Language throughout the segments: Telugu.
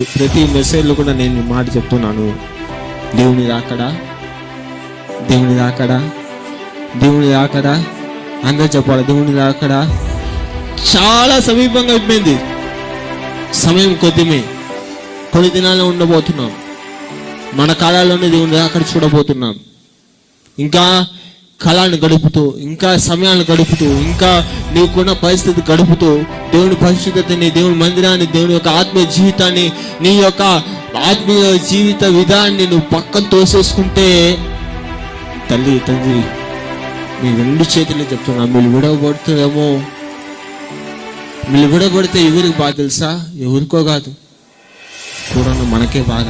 ప్రతి మెసేజ్లో కూడా నేను మాట చెప్తున్నాను, దేవుని రాకడా, దేవుని రాకడా, దేవుని రాకడా. అందరూ చెప్పాలి, దేవుని రాకడా చాలా సమీపంగా అయిపోయింది. సమయం కొన్ని దినాల్లో ఉండబోతున్నాం. మన కాలాల్లోనే దేవుని రాకడ చూడబోతున్నాం. ఇంకా కాలాన్ని గడుపుతూ, ఇంకా సమయాన్ని గడుపుతూ, ఇంకా నీకున్న పరిస్థితి గడుపుతూ దేవుని పరిశుద్ధతని, దేవుని మందిరాన్ని, దేవుని యొక్క ఆత్మీయ జీవితాన్ని, నీ యొక్క ఆత్మీయ జీవిత విధాన్ని నువ్వు పక్కన తోసేసుకుంటే, తల్లి తండ్రి మీ రెండు చేతులు చెప్తున్నా, మీరు విడవబడుతుందేమో. మీరు విడవబడితే ఎవరికి బాధ తెలుసా? ఎవరికో కాదు, చూడను మనకే బాధ.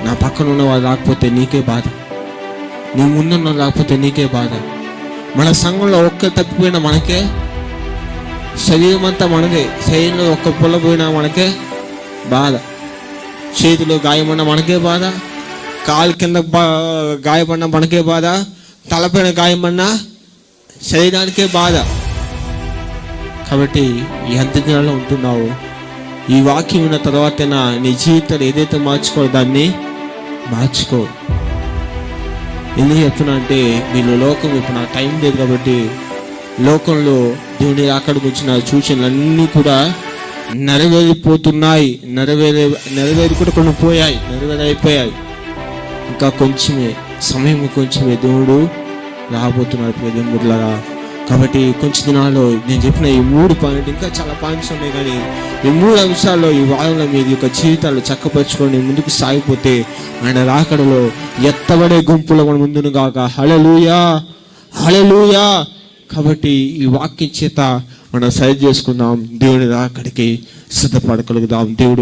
నా పక్కన ఉన్న వాళ్ళు రాకపోతే నీకే బాధ, నీ ముందున్న రాకపోతే నీకే బాధ. మన సంఘంలో ఒక్క తప్పిపోయినా మనకే, శరీరం అంతా మనదే, శరీరంలో ఒక్క పుల్ల పోయినా మనకే బాధ, చేతిలో గాయమన్నా మనకే బాధ, కాలు కింద గాయపడినా మనకే బాధ, తలపైన గాయమన్నా శరీరానికే బాధ. కాబట్టి ఈ అంత్యదినాల్లో ఉంటున్నావు, ఈ వాక్యం విన్న తర్వాతైనా నీ జీవితాలు ఏదైతే మార్చుకోవాలో దాన్ని మార్చుకో. ఎందుకు చెప్తున్నా అంటే, మీరు లోకం ఇప్పుడు నాకు టైం లేదు కాబట్టి, లోకంలో దేవుని అక్కడికి వచ్చిన సూచనలన్నీ కూడా నెరవేరిపోతున్నాయి. నెరవేరి కూడా కొన్ని పోయాయి, నెరవేరైపోయాయి. ఇంకా కొంచెమే సమయం, కొంచెమే దేవుడు రాబోతున్నాడు ప్రియమిత్రులారా. కాబట్టి కొంచెం దినాల్లో నేను చెప్పిన ఈ 3 పాయింట్, ఇంకా చాలా పాయింట్స్ ఉన్నాయి, కానీ ఈ 3 అంశాల్లో ఈ వారంలో మీ యొక్క జీవితాలు చక్కపరుచుకొని ముందుకు సాగిపోతే ఆయన రాకడలో ఎత్తబడే గుంపులో మన ముందును గాక. హల్లెలూయా, హల్లెలూయా. కాబట్టి ఈ వాక్యం చేత మనం సరి చేసుకుందాం, దేవుని రాకడికి సిద్ధపడగలుగుదాం. దేవుడు